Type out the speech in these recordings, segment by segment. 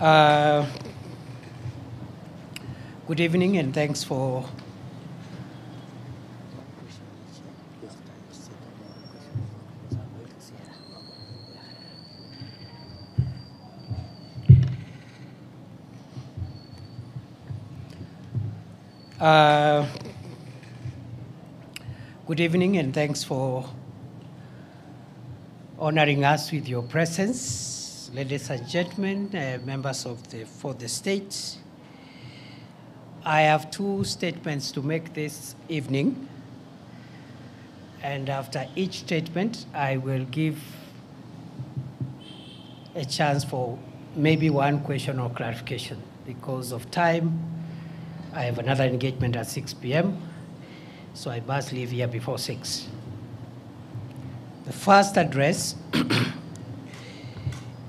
Uh, Good evening and thanks for good evening and thanks for honoring us with your presence, ladies and gentlemen, members of for the state. I have two statements to make this evening, and after each statement, I will give a chance for maybe one question or clarification. Because of time, I have another engagement at 6 p.m., so I must leave here before 6. The first address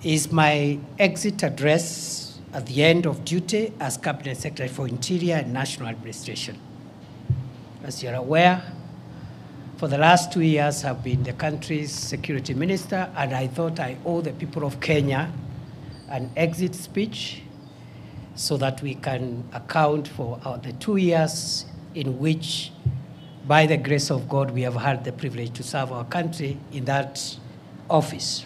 is my exit address at the end of duty as Cabinet Secretary for Interior and National Administration. As you're aware, for the last 2 years, I've been the country's security minister, and I thought I owe the people of Kenya an exit speech so that we can account for the 2 years in which, by the grace of God, we have had the privilege to serve our country in that office.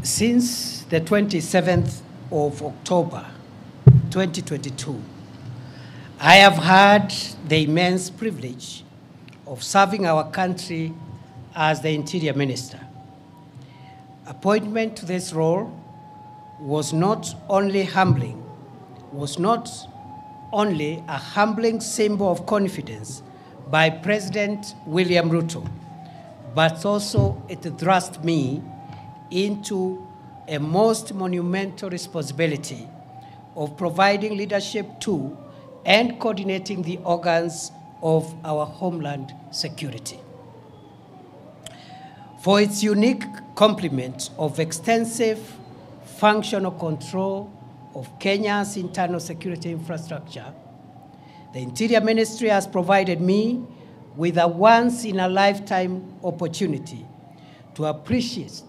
Since the 27th of October, 2022, I have had the immense privilege of serving our country as the Interior Minister. Appointment to this role was not only humbling, was not only a humbling symbol of confidence by President William Ruto, but also it thrust me into a most monumental responsibility of providing leadership to and coordinating the organs of our homeland security. For its unique complement of extensive functional control of Kenya's internal security infrastructure, the Interior Ministry has provided me with a once-in-a-lifetime opportunity to appreciate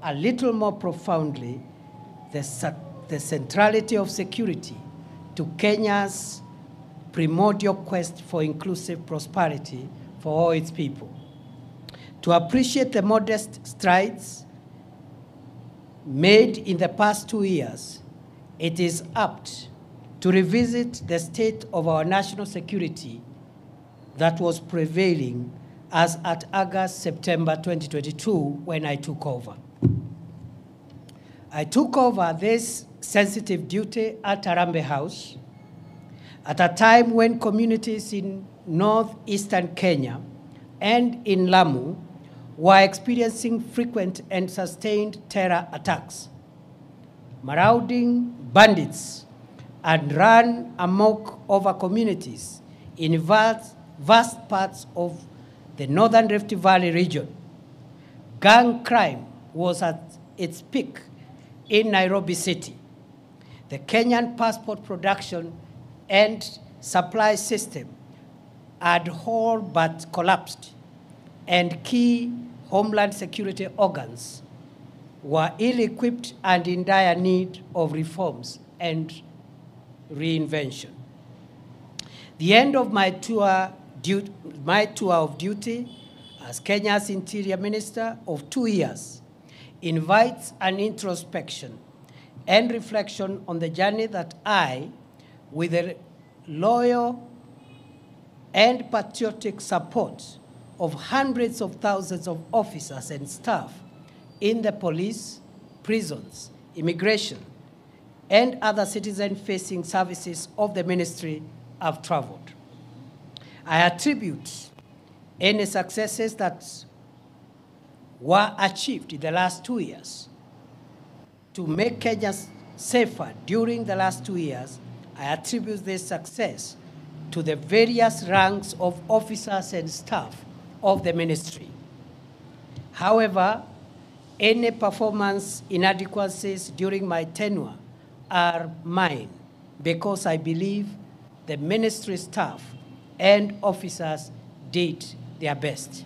a little more profoundly the centrality of security to Kenya's primordial quest for inclusive prosperity for all its people. To appreciate the modest strides made in the past 2 years, it is apt to revisit the state of our national security that was prevailing as at August-September 2022 when I took over. I took over this sensitive duty at Harambee House at a time when communities in northeastern Kenya and in Lamu were experiencing frequent and sustained terror attacks. Marauding bandits had run amok over communities in vast parts of the northern Rift Valley region. Gang crime was at its peak in Nairobi City. The Kenyan passport production and supply system had all but collapsed, and key homeland security organs were ill-equipped and in dire need of reforms and reinvention. The end of my tour of duty as Kenya's Interior Minister of 2 years invites an introspection and reflection on the journey that I, with the loyal and patriotic support of hundreds of thousands of officers and staff in the police, prisons, immigration, and other citizen-facing services of the ministry, have traveled. I attribute any successes that were achieved in the last 2 years to make Kenya safer during the last 2 years. I attribute this success to the various ranks of officers and staff of the ministry. However, any performance inadequacies during my tenure are mine because I believe the ministry staff and officers did their best.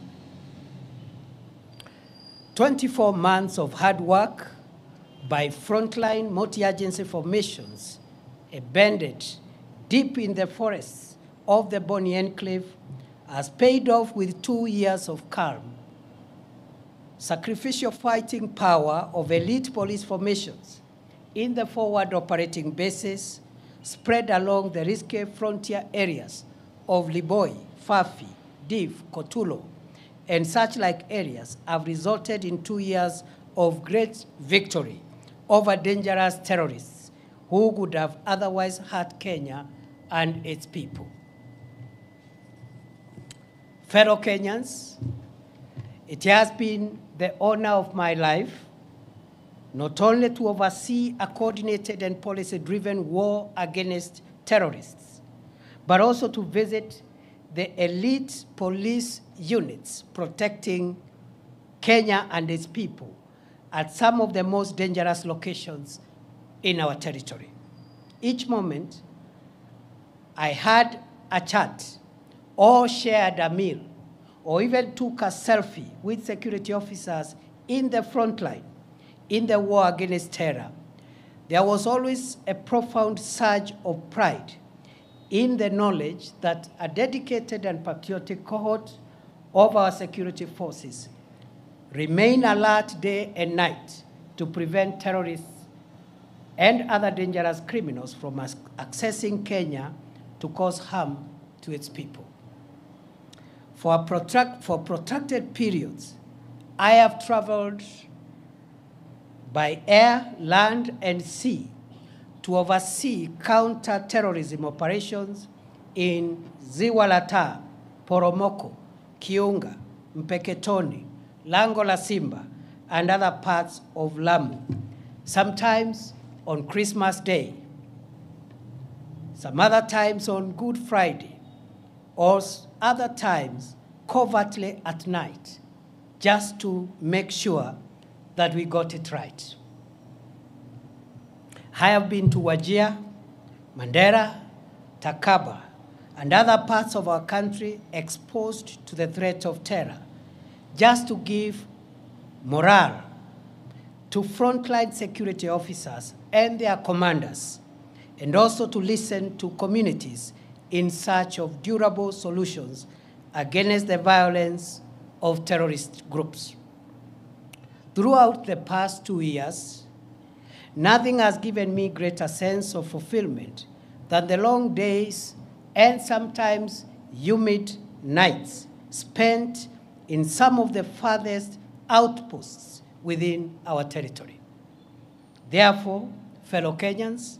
24 months of hard work by frontline multi-agency formations, embedded deep in the forests of the Bonny Enclave, has paid off with 2 years of calm. Sacrificial fighting power of elite police formations in the forward operating bases spread along the risky frontier areas of Liboi, Fafi, Div, Kotulo, and such like areas have resulted in 2 years of great victory over dangerous terrorists who would have otherwise hurt Kenya and its people. Fellow Kenyans, it has been the honor of my life not only to oversee a coordinated and policy-driven war against terrorists, but also to visit the elite police units protecting Kenya and its people at some of the most dangerous locations in our territory. Each moment, I had a chat or shared a meal or even took a selfie with security officers in the front line in the war against terror. There was always a profound surge of pride in the knowledge that a dedicated and patriotic cohort of our security forces remain alert day and night to prevent terrorists and other dangerous criminals from accessing Kenya to cause harm to its people. For protracted periods, I have traveled by air, land, and sea to oversee counter-terrorism operations in Ziwa la Taa, Poromoko, Kiunga, Mpeketoni, Lango la Simba, and other parts of Lamu, sometimes on Christmas Day, some other times on Good Friday, or other times covertly at night, just to make sure that we got it right. I have been to Wajir, Mandera, Takaba, and other parts of our country exposed to the threat of terror, just to give morale to frontline security officers and their commanders, and also to listen to communities in search of durable solutions against the violence of terrorist groups. Throughout the past 2 years, nothing has given me greater sense of fulfillment than the long days and sometimes humid nights spent in some of the farthest outposts within our territory. Therefore, fellow Kenyans,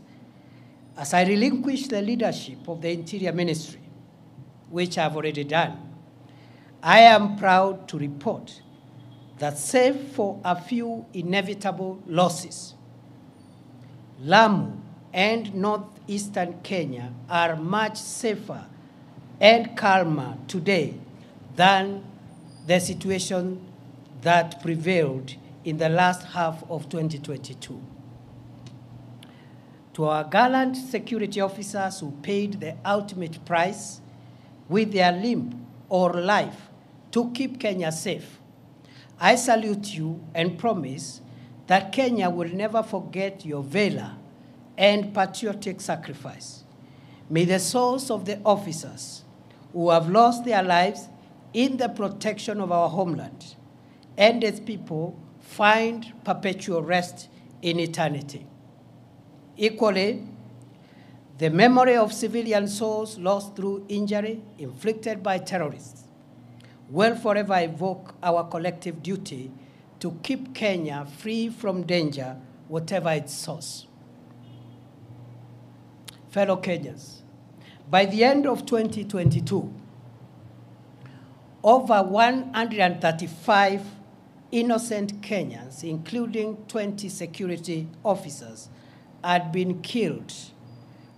as I relinquish the leadership of the Interior Ministry, which I've already done, I am proud to report that save for a few inevitable losses, Lamu and northeastern Kenya are much safer and calmer today than the situation that prevailed in the last half of 2022. To our gallant security officers who paid the ultimate price with their limb or life to keep Kenya safe, I salute you and promise that Kenya will never forget your valor and patriotic sacrifice. May the souls of the officers who have lost their lives in the protection of our homeland and its people find perpetual rest in eternity. Equally, the memory of civilian souls lost through injury inflicted by terrorists will forever evoke our collective duty to keep Kenya free from danger, whatever its source. Fellow Kenyans, by the end of 2022, over 135 innocent Kenyans, including 20 security officers, had been killed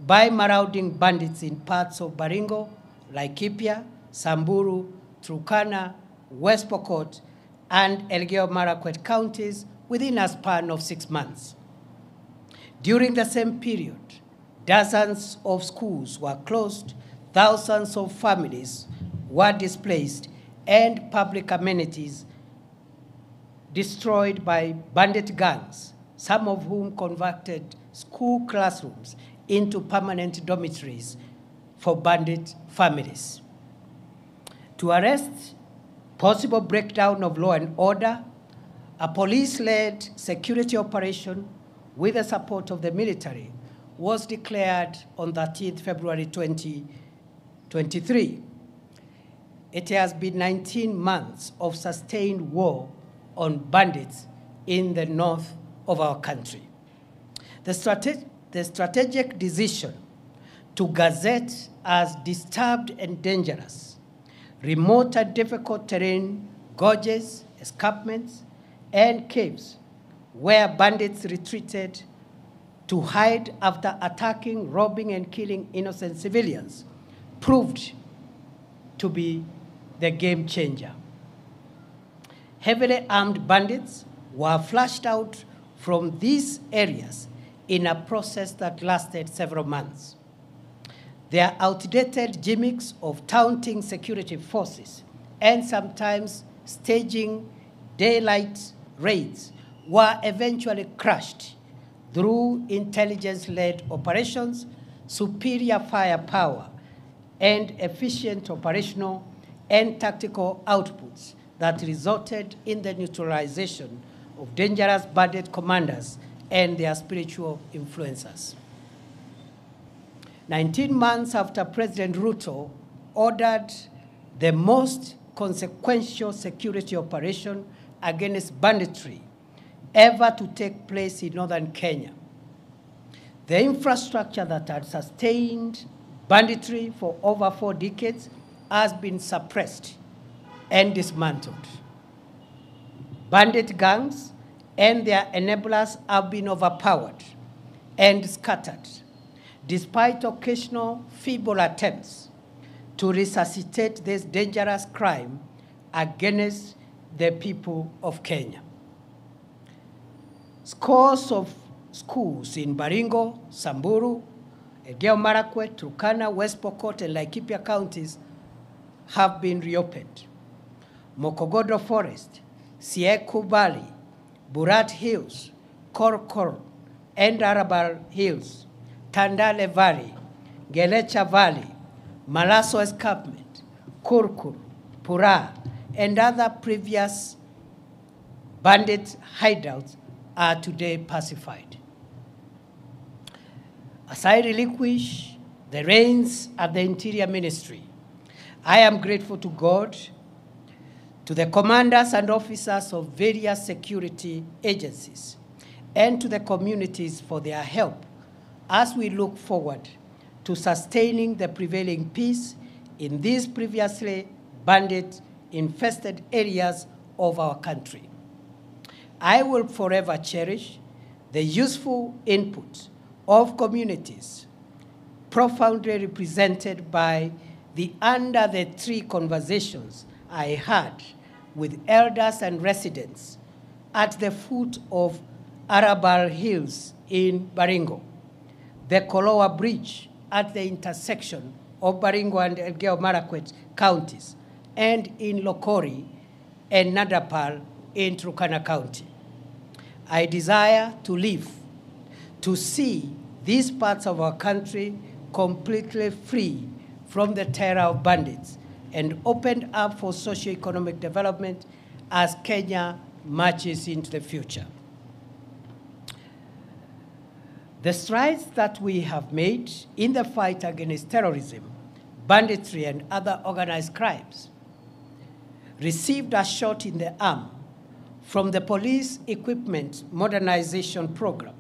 by marauding bandits in parts of Baringo, Laikipia, Samburu, Turkana, West Pokot, and Elgeyo-Marakwet counties within a span of 6 months. During the same period, dozens of schools were closed, thousands of families were displaced, and public amenities destroyed by bandit gangs, some of whom converted school classrooms into permanent dormitories for bandit families. To arrest possible breakdown of law and order, a police-led security operation with the support of the military was declared on 13th February 2023. It has been 19 months of sustained war on bandits in the north of our country. The strategic decision to gazette as disturbed and dangerous remote and difficult terrain, gorges, escarpments, and caves where bandits retreated to hide after attacking, robbing, and killing innocent civilians proved to be the game changer. Heavily armed bandits were flushed out from these areas in a process that lasted several months. Their outdated gimmicks of taunting security forces and sometimes staging daylight raids were eventually crushed through intelligence-led operations, superior firepower, and efficient operational and tactical outputs that resulted in the neutralization of dangerous bandit commanders and their spiritual influencers. 19 months after President Ruto ordered the most consequential security operation against banditry ever to take place in northern Kenya, the infrastructure that had sustained banditry for over 4 decades has been suppressed and dismantled. Bandit gangs and their enablers have been overpowered and scattered, despite occasional feeble attempts to resuscitate this dangerous crime against the people of Kenya. Scores of schools in Baringo, Samburu, Elgeyo Marakwet, Turkana, West Pokot, and Laikipia counties have been reopened. Mokogodo Forest, Sieku Valley, Burat Hills, Korkor, and Arabal Hills, Tandale Valley, Gelecha Valley, Malaso Escarpment, Kurkur, Pura, and other previous bandit hideouts are today pacified. As I relinquish the reins at the Interior Ministry, I am grateful to God, to the commanders and officers of various security agencies, and to the communities for their help as we look forward to sustaining the prevailing peace in these previously bandit-infested areas of our country. I will forever cherish the useful input of communities profoundly represented by the Under the Tree conversations I had with elders and residents at the foot of Arabal Hills in Baringo, the Kolowa Bridge at the intersection of Baringo and Elgeyo Marakwet counties, and in Lokori and Nadapal in Turkana County. I desire to live to see these parts of our country completely free from the terror of bandits and opened up for socio-economic development as Kenya marches into the future. The strides that we have made in the fight against terrorism, banditry, and other organized crimes received a shot in the arm from the Police Equipment Modernization Program,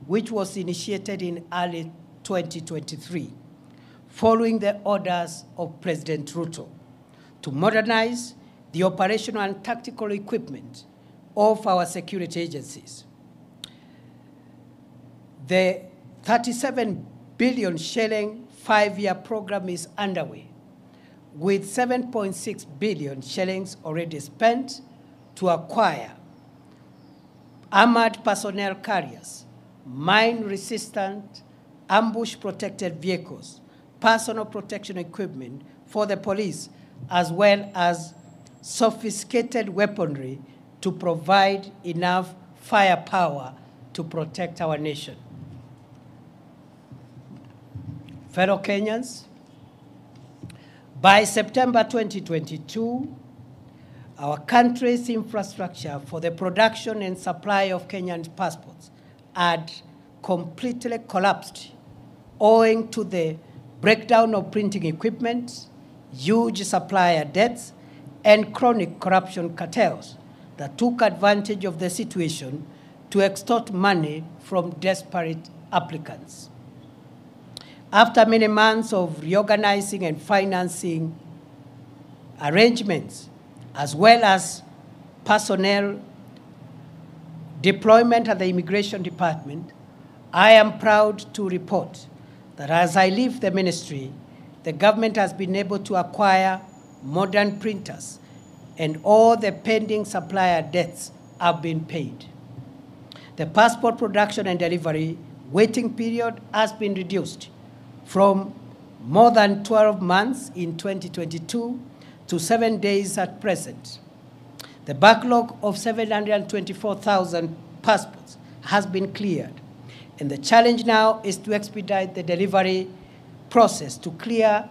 which was initiated in early 2023, following the orders of President Ruto to modernize the operational and tactical equipment of our security agencies. The 37 billion shilling 5-year program is underway, with 7.6 billion shillings already spent to acquire armored personnel carriers, mine-resistant, ambush-protected vehicles, personal protection equipment for the police, as well as sophisticated weaponry to provide enough firepower to protect our nation. Fellow Kenyans, by September 2022, our country's infrastructure for the production and supply of Kenyan passports had completely collapsed owing to the breakdown of printing equipment, huge supplier debts, and chronic corruption cartels that took advantage of the situation to extort money from desperate applicants. After many months of reorganizing and financing arrangements, as well as personnel deployment at the Immigration Department, I am proud to report that as I leave the ministry, the government has been able to acquire modern printers and all the pending supplier debts have been paid. The passport production and delivery waiting period has been reduced from more than 12 months in 2022 to 7 days at present. The backlog of 724,000 passports has been cleared, and the challenge now is to expedite the delivery process to clear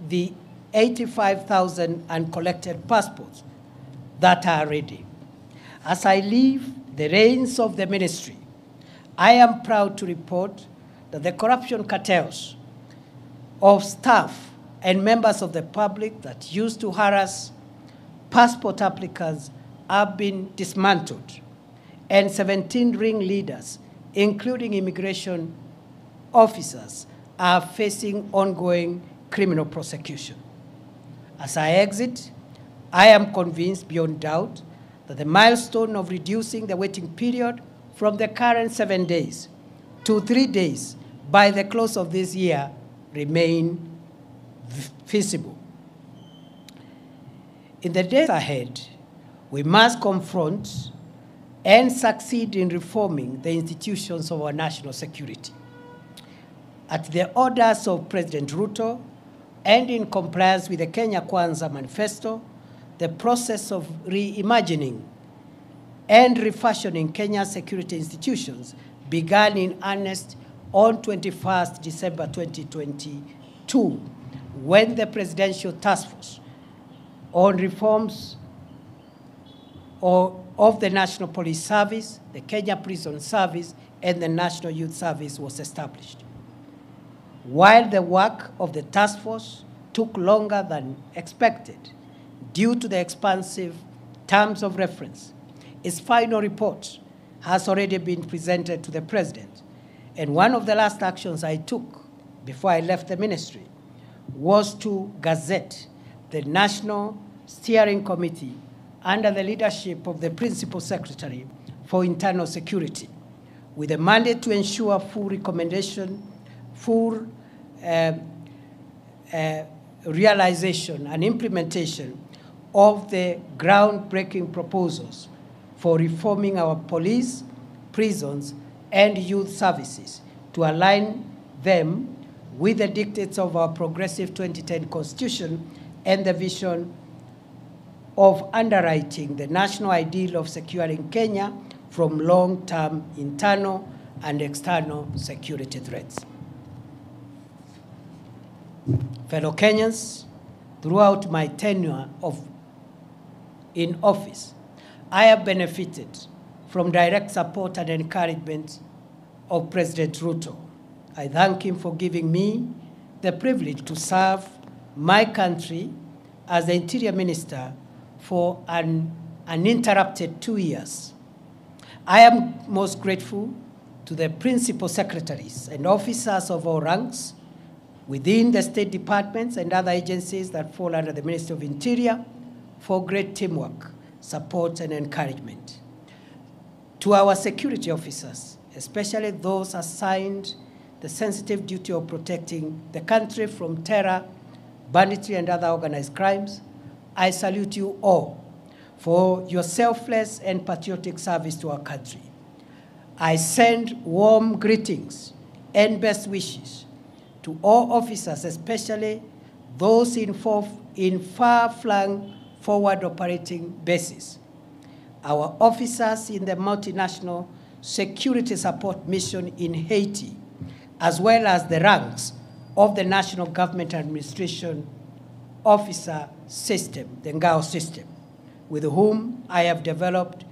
the 85,000 uncollected passports that are ready. As I leave the reins of the ministry, I am proud to report that the corruption cartels of staff and members of the public that used to harass passport applicants have been dismantled, and 17 ringleaders, including immigration officers, are facing ongoing criminal prosecution. As I exit, I am convinced beyond doubt that the milestone of reducing the waiting period from the current 7 days to 3 days by the close of this year remain feasible. In the days ahead, we must confront and succeed in reforming the institutions of our national security. At the orders of President Ruto and in compliance with the Kenya Kwanza Manifesto, the process of reimagining and refashioning Kenya's security institutions began in earnest on 21st December 2022, when the Presidential Task Force on Reforms of the National Police Service, the Kenya Prison Service, and the National Youth Service was established. While the work of the task force took longer than expected due to the expansive terms of reference, its final report has already been presented to the President. And one of the last actions I took before I left the ministry was to gazette the National Steering Committee under the leadership of the Principal Secretary for Internal Security, with a mandate to ensure full realization and implementation of the groundbreaking proposals for reforming our police, prisons, and youth services to align them with the dictates of our progressive 2010 Constitution and the vision of underwriting the national ideal of securing Kenya from long-term internal and external security threats. Fellow Kenyans, throughout my tenure in office, I have benefited from direct support and encouragement of President Ruto. I thank him for giving me the privilege to serve my country as the Interior Minister for an uninterrupted 2 years. I am most grateful to the principal secretaries and officers of all ranks within the state departments and other agencies that fall under the Ministry of Interior for great teamwork, support, and encouragement. To our security officers, especially those assigned the sensitive duty of protecting the country from terror, banditry, and other organized crimes, I salute you all for your selfless and patriotic service to our country. I send warm greetings and best wishes to all officers, especially those in far-flung forward operating bases. our officers in the multinational security support mission in Haiti, as well as the ranks of the National Government Administration Officer System, the NGAO system, with whom I have developed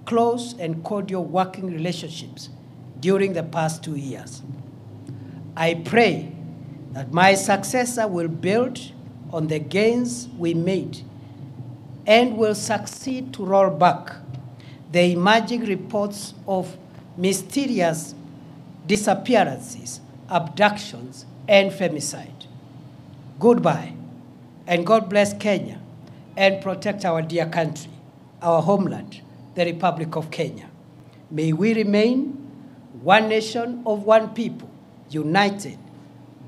close and cordial working relationships during the past 2 years. I pray that my successor will build on the gains we made and will succeed to roll back the emerging reports of mysterious disappearances, abductions, and femicide. Goodbye, and God bless Kenya and protect our dear country, our homeland, the Republic of Kenya. May we remain one nation of one people, united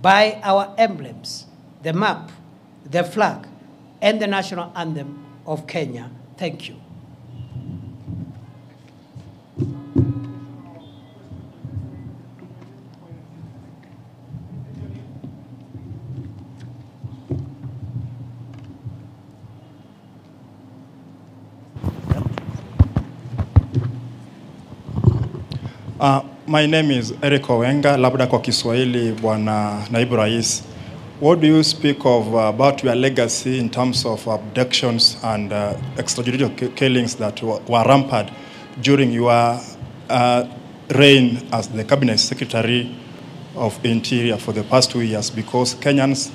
by our emblems, the map, the flag, and the national anthem of Kenya. Thank you. My name is Eric Owenga, labda kwa Kiswahili Bwana Naibu Rais. What do you speak of about your legacy in terms of abductions and extrajudicial killings that were rampant during your reign as the Cabinet Secretary of Interior for the past 2 years? Because Kenyans,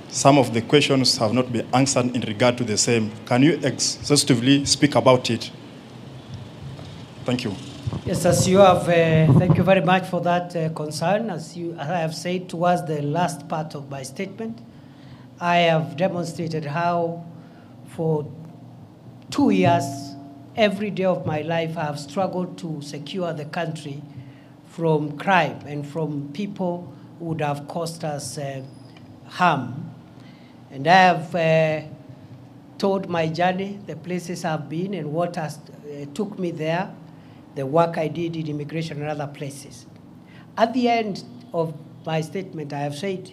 some of the questions have not been answered in regard to the same. Can you exhaustively speak about it? Thank you. Yes, as you have, thank you very much for that concern. As I have said towards the last part of my statement, I have demonstrated how for 2 years, every day of my life, I have struggled to secure the country from crime and from people who would have caused us harm. And I have told my journey, the places I've been and what has took me there, the work I did in immigration and other places. At the end of my statement, I have said,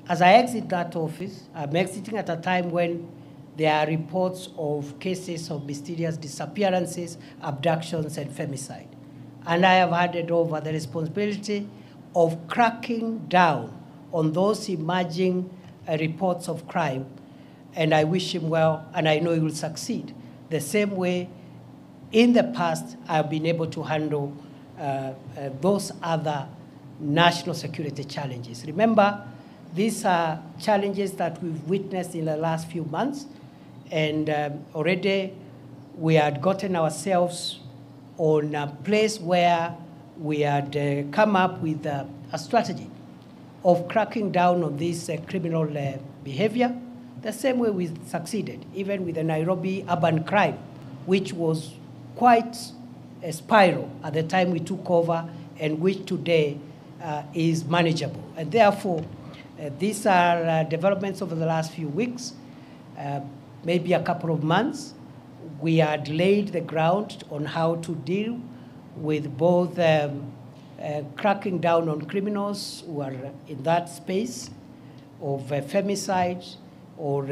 as I exit that office, I'm exiting at a time when there are reports of cases of mysterious disappearances, abductions, and femicide. And I have handed over the responsibility of cracking down on those emerging reports of crime. And I wish him well, and I know he will succeed. The same way in the past, I've been able to handle those other national security challenges. Remember, these are challenges that we've witnessed in the last few months, and already we had gotten ourselves on a place where we had come up with a strategy of cracking down on this criminal behavior, the same way we succeeded, even with the Nairobi urban crime, which was quite a spiral at the time we took over, and which today is manageable. And therefore, these are developments over the last few weeks, maybe a couple of months. We had laid the ground on how to deal with both cracking down on criminals who are in that space of femicide or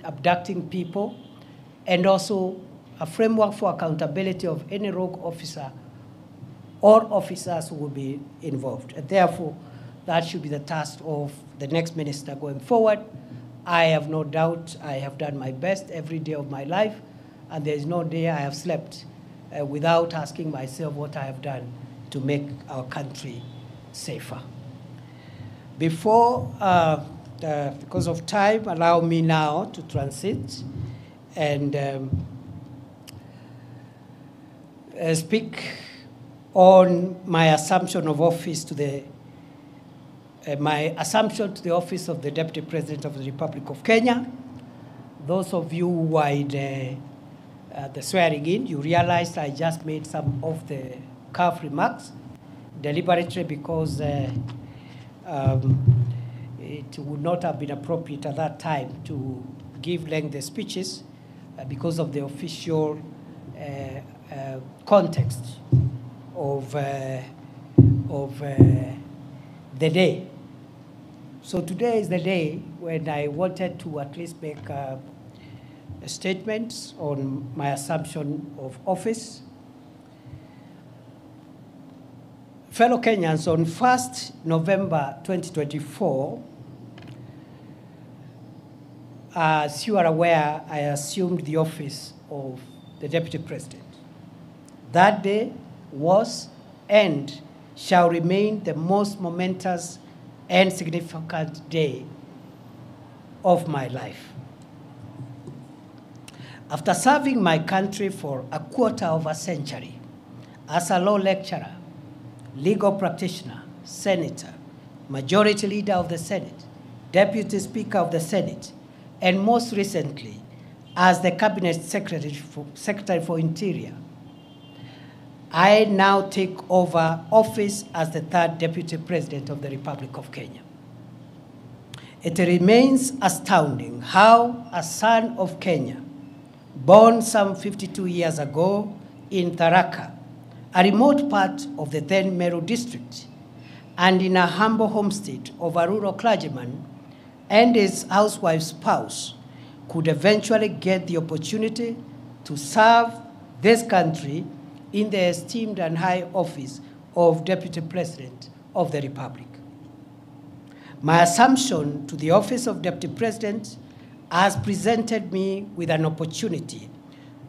abducting people, and also a framework for accountability of any rogue officer or officers who will be involved. And therefore, that should be the task of the next minister going forward. I have no doubt I have done my best every day of my life, and there is no day I have slept without asking myself what I have done to make our country safer. Before, because of time, allow me now to transit and speak on my assumption of office to the office of the Deputy President of the Republic of Kenya. Those of you who were in the swearing in, you realized I just made some of the cuff remarks deliberately because it would not have been appropriate at that time to give lengthy speeches because of the official context of the day. So today is the day when I wanted to at least make statements on my assumption of office. Fellow Kenyans, on 1st November 2024, as you are aware, I assumed the office of the Deputy President. That day was and shall remain the most momentous and significant day of my life. After serving my country for a quarter of a century as a law lecturer, legal practitioner, senator, majority leader of the Senate, deputy speaker of the Senate, and most recently as the cabinet secretary for Interior, I now take over office as the third deputy president of the Republic of Kenya. It remains astounding how a son of Kenya, born some 52 years ago in Tharaka, a remote part of the then Meru district, and in a humble homestead of a rural clergyman and his housewife's spouse, could eventually get the opportunity to serve this country in the esteemed and high office of Deputy President of the Republic. My assumption to the office of Deputy President has presented me with an opportunity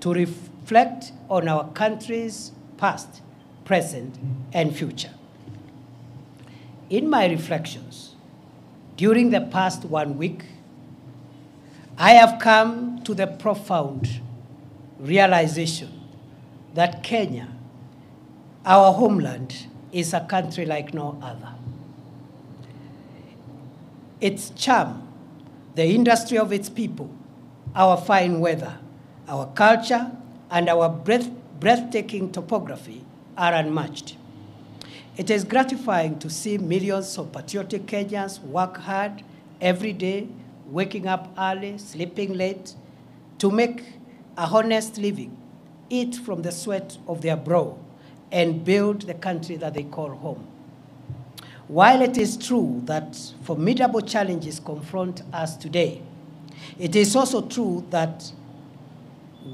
to reflect on our country's past, present, and future. In my reflections, during the past 1 week, I have come to the profound realization that Kenya, our homeland, is a country like no other. Its charm, the industry of its people, our fine weather, our culture, and our breathtaking topography are unmatched. It is gratifying to see millions of patriotic Kenyans work hard every day, waking up early, sleeping late, to make a honest living, eat from the sweat of their brow, and build the country that they call home. While it is true that formidable challenges confront us today, it is also true that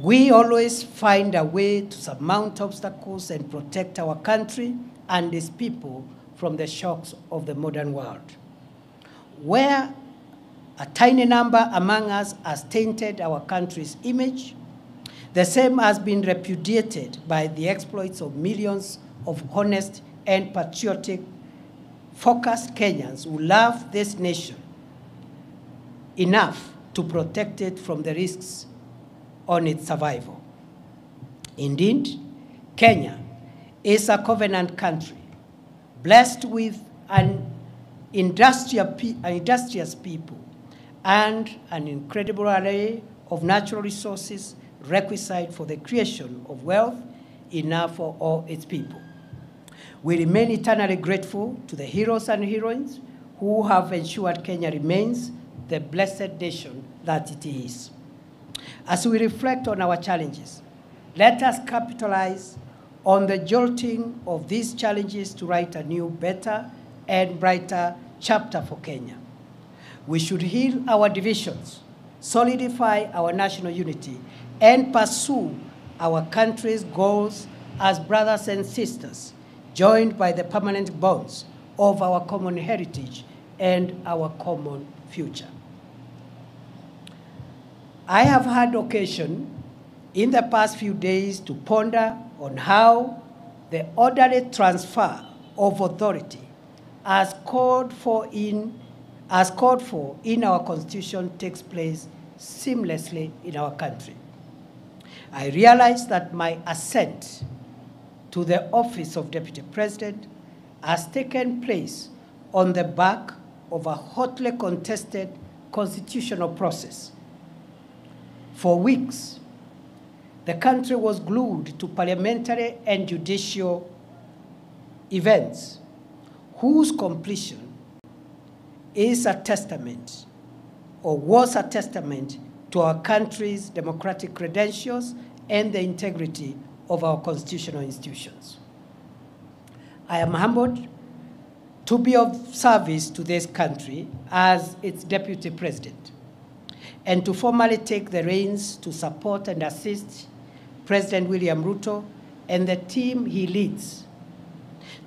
we always find a way to surmount obstacles and protect our country and its people from the shocks of the modern world. Where a tiny number among us has tainted our country's image, the same has been repudiated by the exploits of millions of honest and patriotic, focused Kenyans who love this nation enough to protect it from the risks on its survival. Indeed, Kenya is a covenant country, blessed with an industrious people and an incredible array of natural resources requisite for the creation of wealth enough for all its people. We remain eternally grateful to the heroes and heroines who have ensured Kenya remains the blessed nation that it is. As we reflect on our challenges, let us capitalize on the jolting of these challenges to write a new, better, and brighter chapter for Kenya. We should heal our divisions, solidify our national unity, and pursue our country's goals as brothers and sisters, joined by the permanent bonds of our common heritage and our common future. I have had occasion in the past few days to ponder on how the orderly transfer of authority as called for in our Constitution takes place seamlessly in our country. I realize that my ascent to the office of Deputy President has taken place on the back of a hotly contested constitutional process. For weeks, the country was glued to parliamentary and judicial events whose completion is a testament, or was a testament, to our country's democratic credentials and the integrity of our constitutional institutions. I am humbled to be of service to this country as its Deputy President. and to formally take the reins to support and assist President William Ruto and the team he leads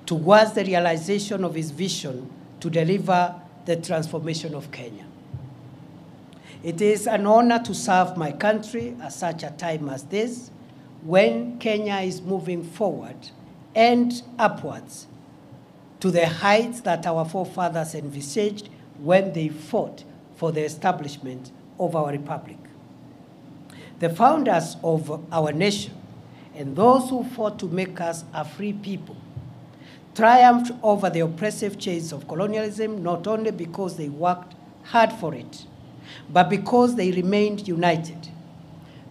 towards the realization of his vision to deliver the transformation of Kenya. It is an honor to serve my country at such a time as this, when Kenya is moving forward and upwards to the heights that our forefathers envisaged when they fought for the establishment of our republic. The founders of our nation and those who fought to make us a free people triumphed over the oppressive chains of colonialism, not only because they worked hard for it, but because they remained united.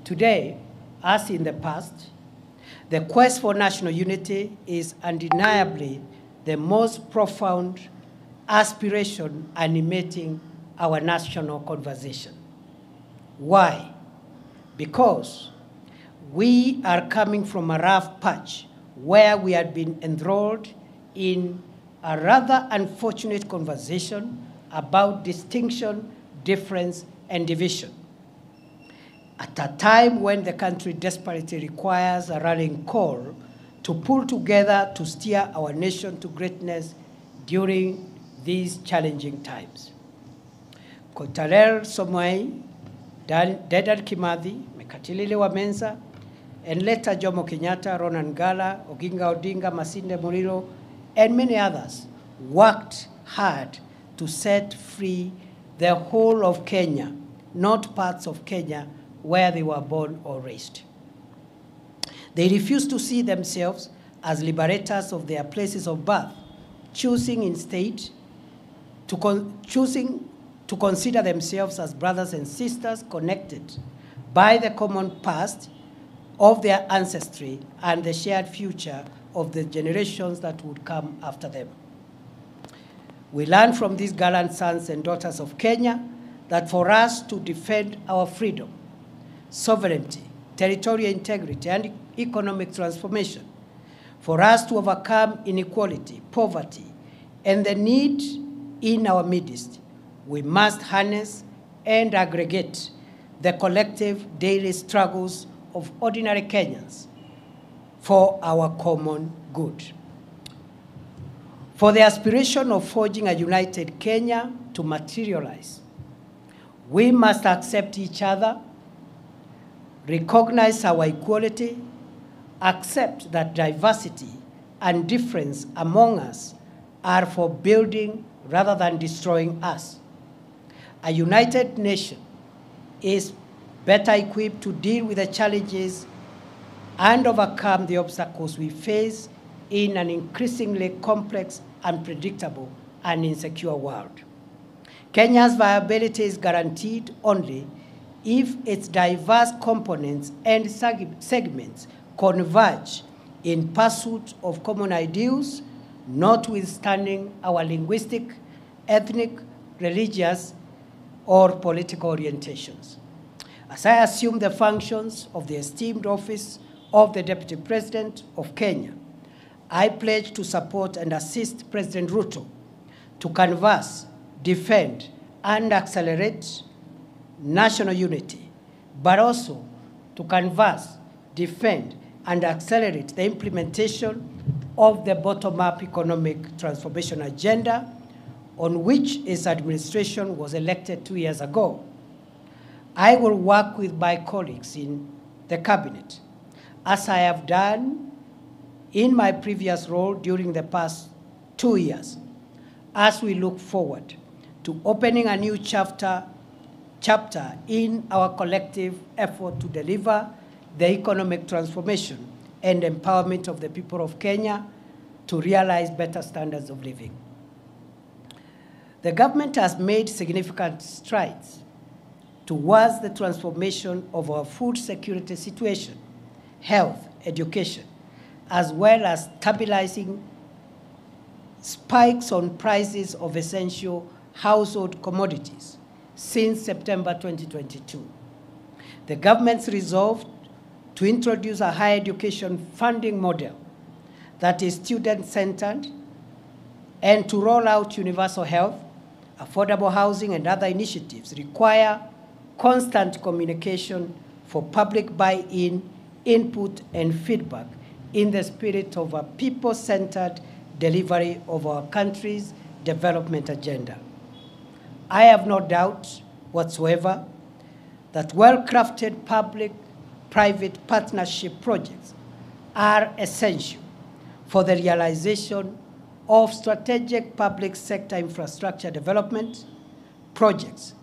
Today, as in the past, the quest for national unity is undeniably the most profound aspiration animating our national conversation. Why? Because we are coming from a rough patch where we had been enthralled in a rather unfortunate conversation about distinction, difference, and division. At a time when the country desperately requires a rallying call to pull together to steer our nation to greatness during these challenging times. Koitalel Somoei, Dedan Kimathi, Mekatilili Wamenza, and later Jomo Kenyatta, Ronan Gala, Oginga Odinga, Masinde Muliro, and many others worked hard to set free the whole of Kenya, not parts of Kenya where they were born or raised. They refused to see themselves as liberators of their places of birth, choosing instead to consider themselves as brothers and sisters connected by the common past of their ancestry and the shared future of the generations that would come after them. We learn from these gallant sons and daughters of Kenya that for us to defend our freedom, sovereignty, territorial integrity, and economic transformation, for us to overcome inequality, poverty, and the need in our midst, we must harness and aggregate the collective daily struggles of ordinary Kenyans for our common good. For the aspiration of forging a united Kenya to materialize, we must accept each other, recognize our equality, accept that diversity and difference among us are for building rather than destroying us. A united nation is better equipped to deal with the challenges and overcome the obstacles we face in an increasingly complex, unpredictable, and insecure world. Kenya's viability is guaranteed only if its diverse components and segments converge in pursuit of common ideals, notwithstanding our linguistic, ethnic, religious, or political orientations. As I assume the functions of the esteemed office of the Deputy President of Kenya, I pledge to support and assist President Ruto to canvass, defend, and accelerate national unity, but also to canvass, defend, and accelerate the implementation of the bottom-up economic transformation agenda on which his administration was elected 2 years ago. I will work with my colleagues in the cabinet, as I have done in my previous role during the past 2 years, as we look forward to opening a new chapter in our collective effort to deliver the economic transformation and empowerment of the people of Kenya to realize better standards of living. The government has made significant strides towards the transformation of our food security situation, health, education, as well as stabilizing spikes on prices of essential household commodities since September 2022. The government's resolve to introduce a higher education funding model that is student-centered and to roll out universal health, affordable housing, and other initiatives require constant communication for public buy-in, input, and feedback in the spirit of a people-centered delivery of our country's development agenda. I have no doubt whatsoever that well-crafted public-private partnership projects are essential for the realization of strategic public sector infrastructure development projects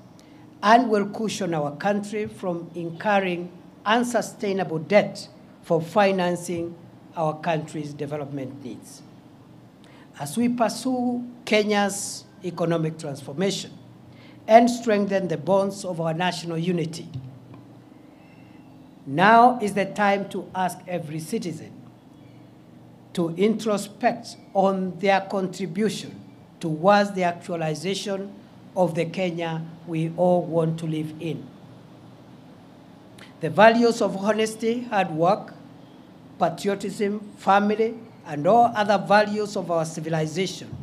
and will cushion our country from incurring unsustainable debt for financing our country's development needs. As we pursue Kenya's economic transformation and strengthen the bonds of our national unity, now is the time to ask every citizen to introspect on their contribution towards the actualization of the Kenya we all want to live in. The values of honesty, hard work, patriotism, family, and all other values of our civilization,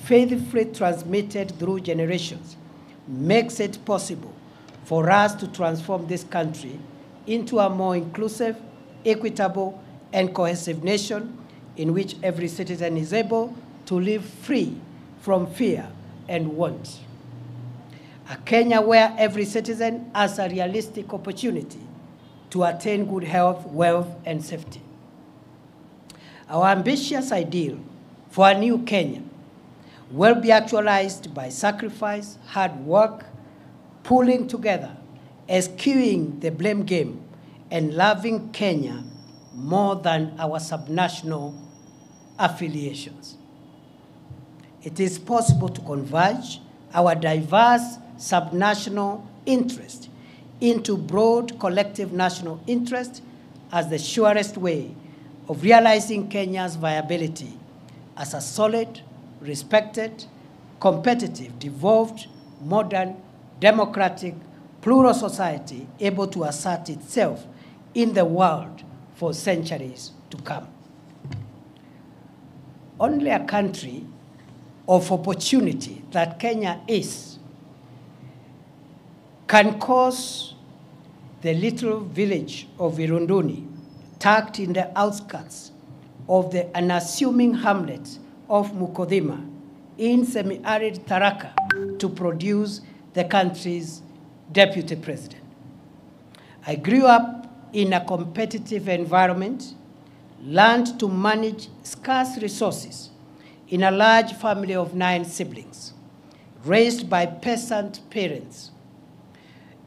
faithfully transmitted through generations, makes it possible for us to transform this country into a more inclusive, equitable, and cohesive nation in which every citizen is able to live free from fear and want. A Kenya where every citizen has a realistic opportunity to attain good health, wealth, and safety. Our ambitious ideal for a new Kenya will be actualized by sacrifice, hard work, pulling together, eschewing the blame game, and loving Kenya more than our subnational affiliations. It is possible to converge our diverse subnational interest into broad collective national interest as the surest way of realizing Kenya's viability as a solid, respected, competitive, devolved, modern, democratic, plural society able to assert itself in the world for centuries to come. Only a country of opportunity that Kenya is can cause the little village of Irunduni, tucked in the outskirts of the unassuming hamlet of Mukodhima in semi-arid Tharaka, to produce the country's deputy president. I grew up in a competitive environment, learned to manage scarce resources in a large family of 9 siblings, raised by peasant parents,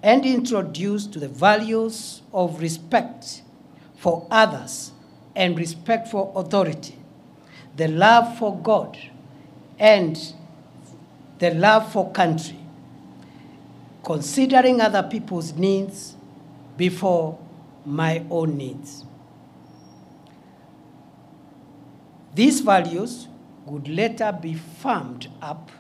and introduced to the values of respect for others and respect for authority, the love for God, and the love for country, considering other people's needs before my own needs. These values would later be firmed up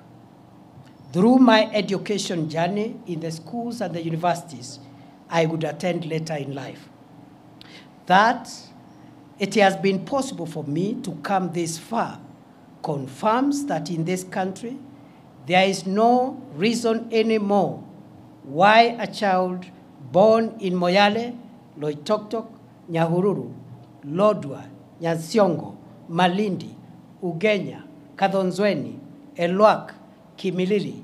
through my education journey in the schools and the universities I would attend later in life. That it has been possible for me to come this far confirms that in this country, there is no reason anymore why a child born in Moyale, Loitoktok, Nyahururu, Lodwar, Nyansiongo, Malindi, Ugenya, Kadhonzweni, Elwak, Kimilili,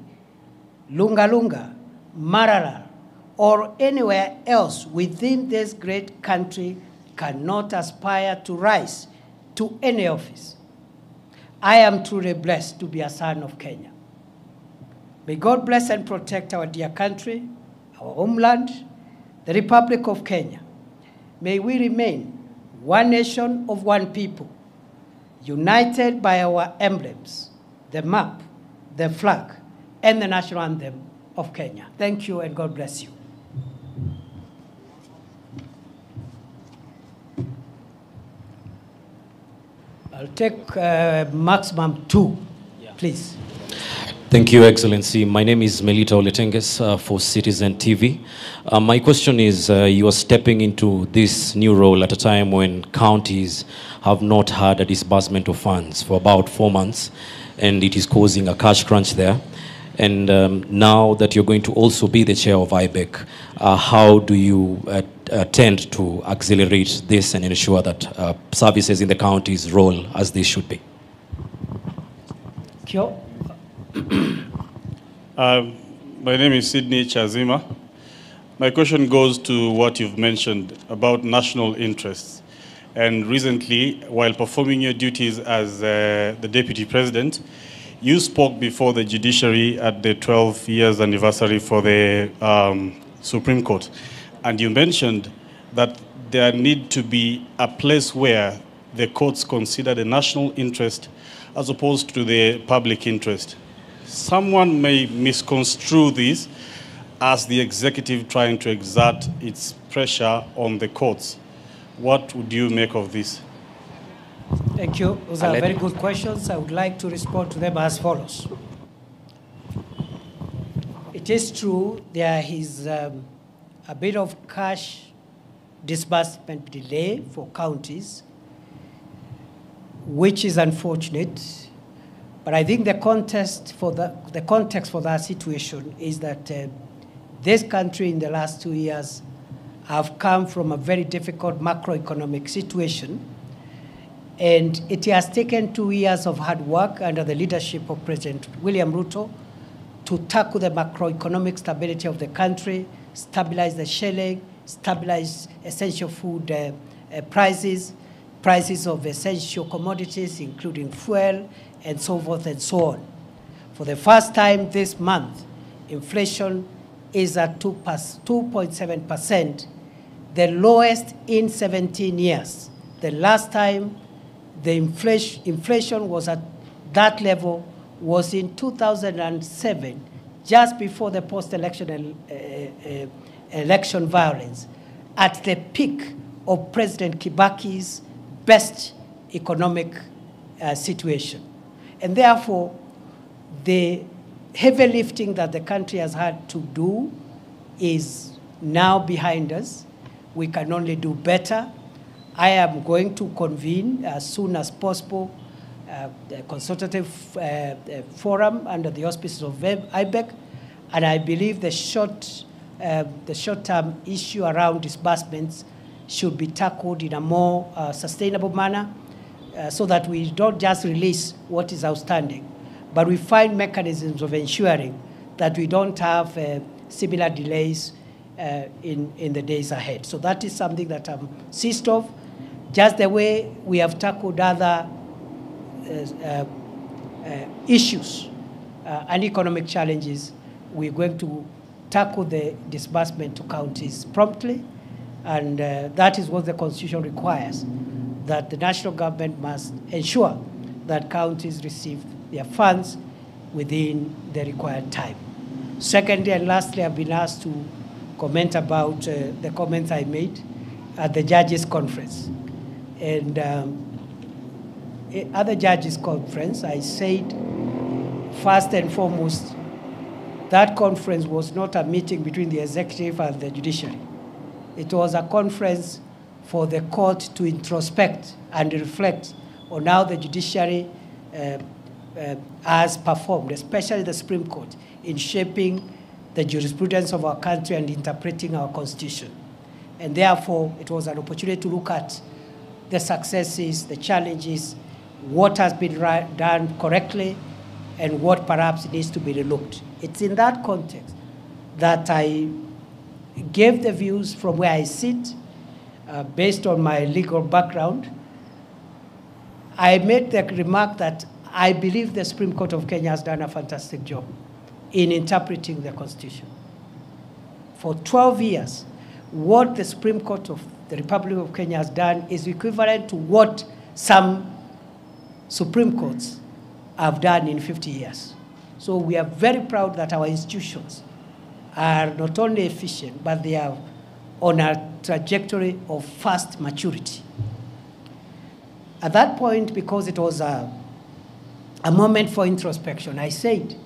Lungalunga, Marara, or anywhere else within this great country cannot aspire to rise to any office. I am truly blessed to be a son of Kenya. May God bless and protect our dear country, our homeland, the Republic of Kenya. May we remain one nation of one people, united by our emblems, the map, the flag, and the national anthem of Kenya. Thank you, and God bless you. I'll take maximum 2, please. Thank you, Excellency. My name is Melita Oletenges for Citizen TV. My question is, you are stepping into this new role at a time when counties have not had a disbursement of funds for about 4 months, and it is causing a cash crunch there. And now that you're going to also be the chair of IBEC, how do you tend to accelerate this and ensure that services in the counties roll as they should be? Kithure? My name is Sydney Chazima. My question goes to what you've mentioned about national interests. And recently, while performing your duties as the Deputy President, you spoke before the judiciary at the 12 years anniversary for the Supreme Court. And you mentioned that there need to be a place where the courts consider the national interest as opposed to the public interest. Someone may misconstrue this as the executive trying to exert its pressure on the courts. What would you make of this? Thank you. Those are very good questions. I would like to respond to them as follows. It is true there is a bit of cash disbursement delay for counties, which is unfortunate. But I think the context for that situation is that this country in the last 2 years have come from a very difficult macroeconomic situation. And it has taken 2 years of hard work under the leadership of President William Ruto to tackle the macroeconomic stability of the country, stabilize the shilling, stabilize essential food prices of essential commodities, including fuel, and so forth and so on. For the first time this month, inflation is at 2.7%, the lowest in 17 years. The last time the inflation was at that level was in 2007, just before the post-election election violence, at the peak of President Kibaki's best economic situation. And therefore, the heavy lifting that the country has had to do is now behind us. We can only do better. I am going to convene as soon as possible a consultative forum under the auspices of IBEC, and I believe the short-term issue around disbursements should be tackled in a more sustainable manner so that we don't just release what is outstanding, but we find mechanisms of ensuring that we don't have similar delays in the days ahead. So that is something that I'm seized of. Just the way we have tackled other issues and economic challenges, we're going to tackle the disbursement to counties promptly, and that is what the Constitution requires, that the national government must ensure that counties receive their funds within the required time. Secondly and lastly, I've been asked to comment about the comments I made at the Judges' Conference. And at the Judges' Conference, I said, first and foremost, that conference was not a meeting between the executive and the judiciary. It was a conference for the court to introspect and reflect on how the judiciary has performed, especially the Supreme Court, in shaping the jurisprudence of our country and interpreting our Constitution. And therefore, it was an opportunity to look at the successes, the challenges, what has been done correctly, and what perhaps needs to be relooked. It's in that context that I gave the views from where I sit, based on my legal background. I made the remark that I believe the Supreme Court of Kenya has done a fantastic job in interpreting the Constitution. For 12 years, what the Supreme Court of the Republic of Kenya has done is equivalent to what some Supreme Courts have done in 50 years. So we are very proud that our institutions are not only efficient, but they are on a trajectory of fast maturity. At that point, because it was a moment for introspection, I said,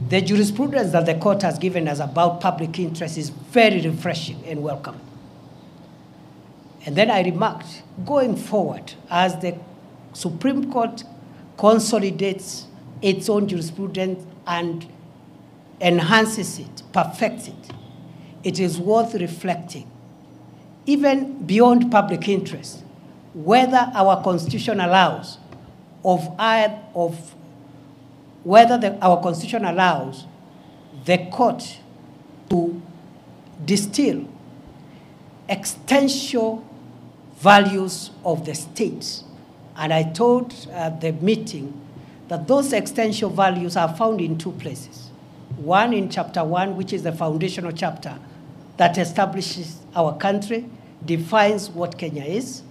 the jurisprudence that the court has given us about public interest is very refreshing and welcome. And then I remarked, going forward, as the Supreme Court consolidates its own jurisprudence and enhances it, perfects it, it is worth reflecting, even beyond public interest, whether our constitution allows our constitution allows the court to distill existential values of the states. And I told the meeting that those existential values are found in two places. One in chapter 1, which is the foundational chapter that establishes our country, defines what Kenya is,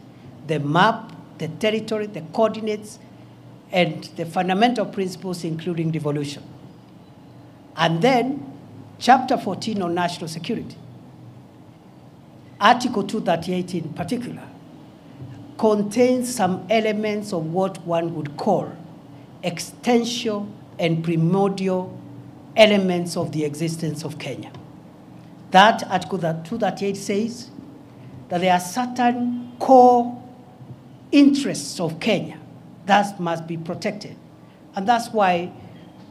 the map, the territory, the coordinates, and the fundamental principles, including devolution. And then, chapter 14 on national security, Article 238 in particular, contains some elements of what one would call existential and primordial elements of the existence of Kenya. That Article 238 says that there are certain core interests of Kenya that must be protected. And that's why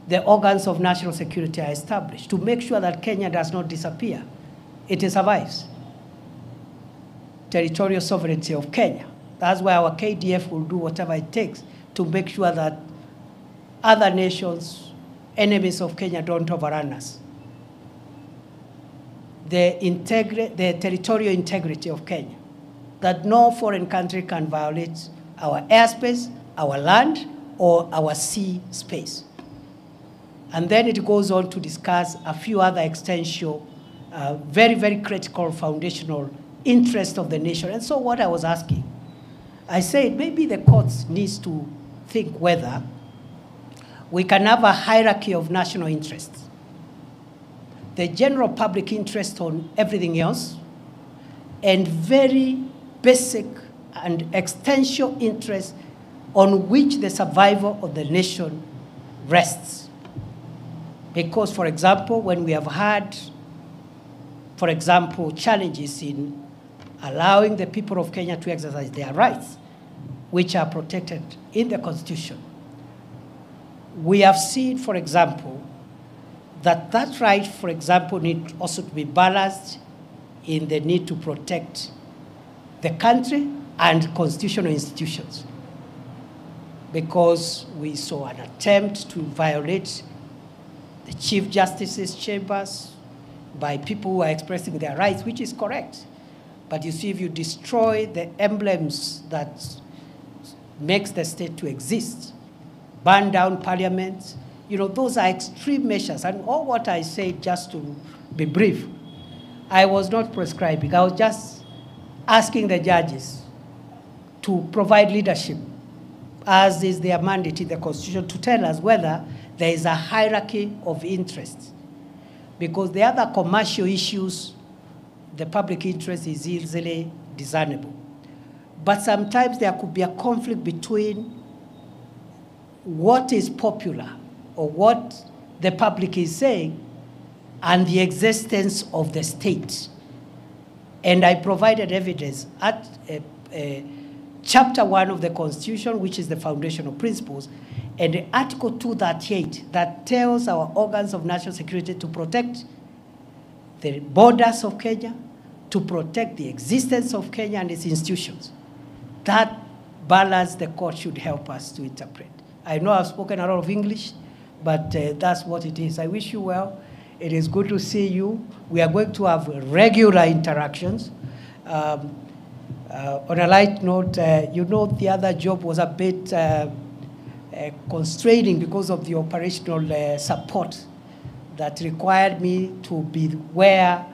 the organs of national security are established, to make sure that Kenya does not disappear. It survives. Territorial sovereignty of Kenya. That's why our KDF will do whatever it takes to make sure that other nations, enemies of Kenya, don't overrun us. The territorial integrity of Kenya, that no foreign country can violate our airspace, our land, or our sea space. And then it goes on to discuss a few other existential, very, very critical foundational interests of the nation. And so what I was asking, I said maybe the courts needs to think whether we can have a hierarchy of national interests. The general public interest on everything else, and very basic and existential interests on which the survival of the nation rests. Because, for example, when we have had, for example, challenges in allowing the people of Kenya to exercise their rights, which are protected in the Constitution, we have seen, for example, that that right, for example, need also to be balanced in the need to protect the country and constitutional institutions. Because we saw an attempt to violate the Chief Justice's chambers by people who are expressing their rights, which is correct. But you see, if you destroy the emblems that makes the state to exist, burn down parliament, you know, those are extreme measures. And all what I said, just to be brief, I was not prescribing. I was just asking the judges to provide leadership, as is their mandate in the Constitution, to tell us whether there is a hierarchy of interests. Because the other commercial issues, the public interest is easily discernible. But sometimes there could be a conflict between what is popular or what the public is saying and the existence of the state. And I provided evidence at chapter 1 of the Constitution, which is the foundational principles, and Article 238 that tells our organs of national security to protect the borders of Kenya, to protect the existence of Kenya and its institutions. That balance the court should help us to interpret. I know I've spoken a lot of English, but that's what it is. I wish you well. It is good to see you. We are going to have regular interactions. On a light note, you know, the other job was a bit constraining because of the operational support that required me to be where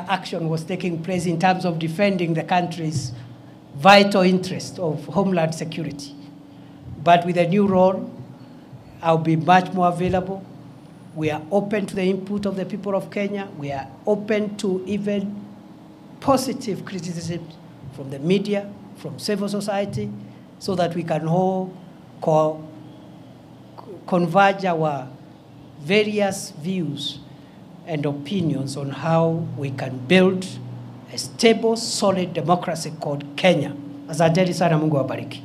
action was taking place in terms of defending the country's vital interest of homeland security. But with a new role, I'll be much more available. We are open to the input of the people of Kenya. We are open to even positive criticism from the media, from civil society, so that we can all converge our various views and opinions on how we can build a stable, solid democracy called Kenya. Asanteni sana, Mungu awabariki.